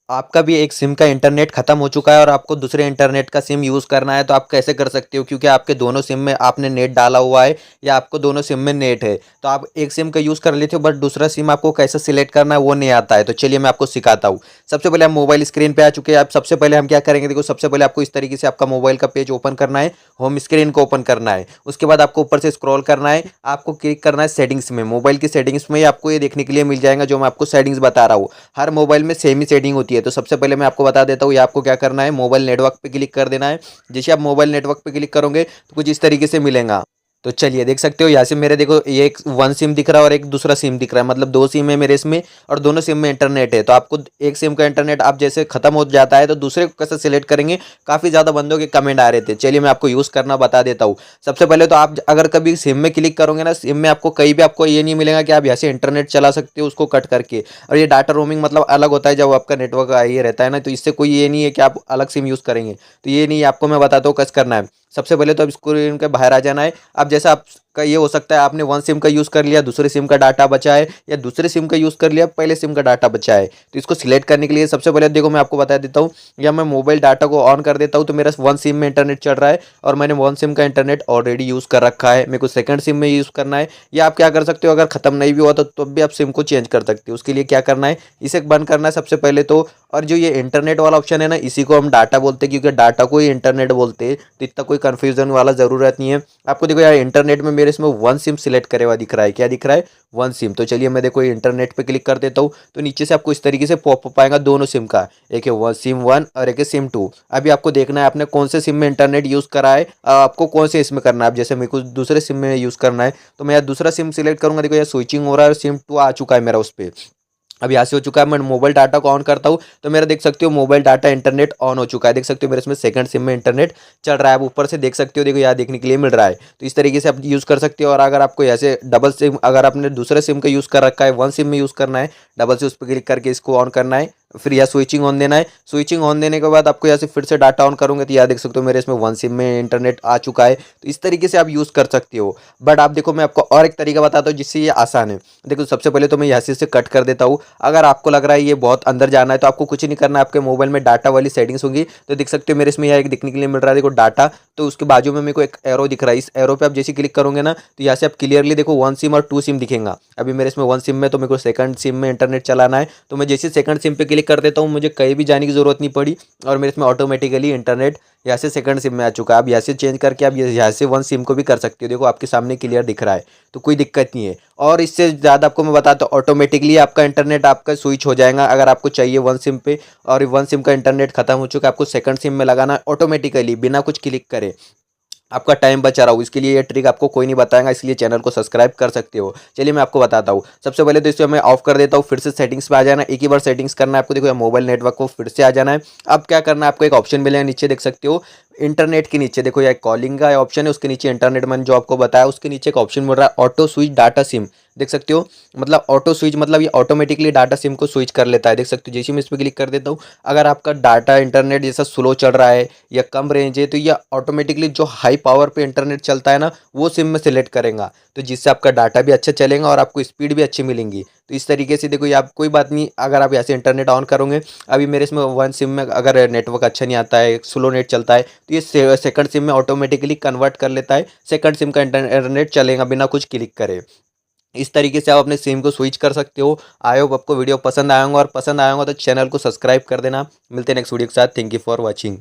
आपका भी एक सिम का इंटरनेट खत्म हो चुका है और आपको दूसरे इंटरनेट का सिम यूज़ करना है, तो आप कैसे कर सकते हो? क्योंकि आपके दोनों सिम में आपने नेट डाला हुआ है या आपको दोनों सिम में नेट है, तो आप एक सिम का यूज़ कर लेते हो, बट दूसरा सिम आपको कैसे सिलेक्ट करना है वो नहीं आता है। तो चलिए मैं आपको सिखाता हूँ। सबसे पहले हम मोबाइल स्क्रीन पे आ चुके हैं। आप सबसे पहले हम क्या करेंगे, देखो सबसे पहले आपको इस तरीके से आपका मोबाइल का पेज ओपन करना है, होम स्क्रीन को ओपन करना है। उसके बाद आपको ऊपर से स्क्रॉल करना है, आपको क्लिक करना है सेटिंग्स में। मोबाइल की सेटिंग्स में आपको ये देखने के लिए मिल जाएगा जो मैं आपको सेटिंग्स बता रहा हूँ। हर मोबाइल में सेम ही सेटिंग होती है। तो सबसे पहले मैं आपको बता देता हूँ, ये आपको क्या करना है, मोबाइल नेटवर्क पे क्लिक कर देना है। जैसे आप मोबाइल नेटवर्क पे क्लिक करोगे तो कुछ इस तरीके से मिलेगा। तो चलिए देख सकते हो यहाँ से मेरे देखो ये एक वन सिम दिख रहा है और एक दूसरा सिम दिख रहा है, मतलब दो सिम है मेरे इसमें और दोनों सिम में इंटरनेट है। तो आपको एक सिम का इंटरनेट आप जैसे खत्म हो जाता है तो दूसरे को कैसे सिलेक्ट करेंगे, काफ़ी ज़्यादा बंदों के कमेंट आ रहे थे। चलिए मैं आपको यूज़ करना बता देता हूँ। सबसे पहले तो आप अगर कभी सिम में क्लिक करोगे ना, सिम में आपको कहीं भी आपको ये नहीं मिलेगा कि आप यहाँ से इंटरनेट चला सकते हो उसको कट करके। और ये डाटा रोमिंग मतलब अलग होता है जब आपका नेटवर्क ये रहता है ना, तो इससे कोई ये नहीं है कि आप अलग सिम यूज़ करेंगे। तो ये नहीं, आपको मैं बताता हूँ कैसे करना है। सबसे पहले तो अब स्क्रीन के बाहर आ जाना है। अब जैसा आपका ये हो सकता है आपने वन सिम का यूज़ कर लिया, दूसरे सिम का डाटा बचा है, या दूसरे सिम का यूज़ कर लिया, पहले सिम का डाटा बचा है। तो इसको सिलेक्ट करने के लिए सबसे पहले देखो मैं आपको बता देता हूँ, या मैं मोबाइल डाटा को ऑन कर देता हूँ तो मेरा वन सिम में इंटरनेट चल रहा है और मैंने वन सिम का इंटरनेट ऑलरेडी यूज़ कर रखा है, मेरे को सेकंड सिम में यूज़ करना है। या आप क्या कर सकते हो, अगर ख़त्म नहीं भी हुआ तो तब भी आप सिम को चेंज कर सकते हो। उसके लिए क्या करना है, इसे बंद करना है सबसे पहले तो। और जो ये इंटरनेट वाला ऑप्शन है ना, इसी को हम डाटा बोलते हैं, क्योंकि डाटा को ही इंटरनेट बोलते हैं, तो इतना कोई कन्फ्यूजन वाला ज़रूरत नहीं है। आपको देखो यार इंटरनेट में मेरे इसमें वन सिम सिलेक्ट करे हुआ दिख रहा है, क्या दिख रहा है, वन सिम। तो चलिए मैं देखो इंटरनेट पे क्लिक कर देता हूँ, तो नीचे से आपको इस तरीके से पॉपअप आएगा दोनों सिम का, एक है वन सिम वन और एक है सिम टू। अभी आपको देखना है आपने कौन से सिम में इंटरनेट यूज़ करा है, आपको कौन से इसमें करना है। अब जैसे मेरे को दूसरे सिम में यूज़ करना है तो मैं यार दूसरा सिम सिलेक्ट करूंगा। देखो यार स्विचिंग हो रहा है और सिम टू आ चुका है मेरा उस पर। अब यहाँ से हो चुका है, मैं मोबाइल डाटा को ऑन करता हूँ तो मेरा देख सकते हो मोबाइल डाटा इंटरनेट ऑन हो चुका है। देख सकते हो मेरे इसमें सेकंड सिम में इंटरनेट चल रहा है। अब ऊपर से देख सकते हो, देखो यहाँ देखने के लिए मिल रहा है। तो इस तरीके से आप यूज़ कर सकते हो। और अगर आपको ऐसे डबल सिम, अगर आपने दूसरे सिम का यूज़ कर रखा है, वन सिम में यूज़ करना है, डबल से उस पर क्लिक करके इसको ऑन करना है, फिर यहाँ स्विचिंग ऑन देना है। स्विचिंग ऑन देने के बाद आपको यहाँ से फिर से डाटा ऑन करूँगा तो यहाँ देख सकते हो मेरे इसमें वन सिम में इंटरनेट आ चुका है। तो इस तरीके से आप यूज़ कर सकते हो। बट आप देखो मैं आपको और एक तरीका बताता हूँ जिससे ये आसान है। देखो सबसे पहले तो मैं यहाँ से कट कर देता हूँ। अगर आपको लग रहा है ये बहुत अंदर जाना है तो आपको कुछ नहीं करना है, आपके मोबाइल में डाटा वाली सेटिंग्स होंगी। तो देख सकते हो मेरे इसमें यहाँ एक दिखने के लिए मिल रहा है, देखो डाटा। तो उसके बाजू में मेरे को एक एरो दिख रहा है, इस एरो पे आप जैसे क्लिक करोगे ना तो यहाँ से आप क्लियरली देखो वन सिम और टू सिम दिखेगा। अभी मेरे इसमें वन सिम में तो मेरे को सेकंड सिम में इंटरनेट चलाना है, तो मैं जैसे सेकंड सिम पे क्लिक कर देता हूँ, मुझे कहीं भी जाने की ज़रूरत नहीं पड़ी और मेरे इसमें ऑटोमेटिकली इंटरनेट यहाँ से सेकंड सिम में आ चुका है। आप यहाँ से चेंज करके आप यहाँ से वन सिम को भी कर सकते हो। देखो आपके सामने क्लियर दिख रहा है, तो कोई दिक्कत नहीं है। और इससे ज़्यादा आपको मैं बताता हूँ, ऑटोमेटिकली आपका इंटरनेट आपका स्विच हो जाएगा। अगर आपको चाहिए वन सिम पे और वन सिम का इंटरनेट खत्म हो चुका है, आपको सेकंड सिम में लगाना ऑटोमेटिकली बिना कुछ क्लिक करे, आपका टाइम बचा रहा हूँ। इसके लिए ये ट्रिक आपको कोई नहीं बताएगा, इसलिए चैनल को सब्सक्राइब कर सकते हो। चलिए मैं आपको बताता हूँ। सबसे पहले तो इसे मैं ऑफ कर देता हूँ, फिर से सेटिंग्स पे आ जाना, एक ही बार सेटिंग्स करना है आपको। देखो मोबाइल नेटवर्क को फिर से आ जाना है। अब क्या करना है, आपको एक ऑप्शन मिलेगा नीचे देख सकते हो, इंटरनेट के नीचे देखो, यह कॉलिंग का ऑप्शन है, उसके नीचे इंटरनेट मैंने जो आपको बताया उसके नीचे एक ऑप्शन मिल रहा है ऑटो स्विच डाटा सिम। देख सकते हो, मतलब ऑटो स्विच मतलब ये ऑटोमेटिकली डाटा सिम को स्विच कर लेता है। देख सकते हो जैसे मैं इस पर क्लिक कर देता हूँ, अगर आपका डाटा इंटरनेट जैसा स्लो चल रहा है या कम रेंज है तो ये ऑटोमेटिकली जो हाई पावर पे इंटरनेट चलता है ना वो सिम में सेलेक्ट करेगा, तो जिससे आपका डाटा भी अच्छा चलेगा और आपको स्पीड भी अच्छी मिलेंगी। तो इस तरीके से देखो ये आप कोई बात नहीं, अगर आप ऐसे इंटरनेट ऑन करोगे, अभी मेरे इसमें वन सिम में अगर नेटवर्क अच्छा नहीं आता है, स्लो नेट चलता है, तो ये सेकंड सिम में ऑटोमेटिकली कन्वर्ट कर लेता है, सेकंड सिम का इंटरनेट चलेगा बिना कुछ क्लिक करे। इस तरीके से आप अपने सिम को स्विच कर सकते हो। आई होप आपको वीडियो पसंद आएगा, और पसंद आएगा तो चैनल को सब्सक्राइब कर देना। मिलते हैं नेक्स्ट वीडियो के साथ। Thank you for watching.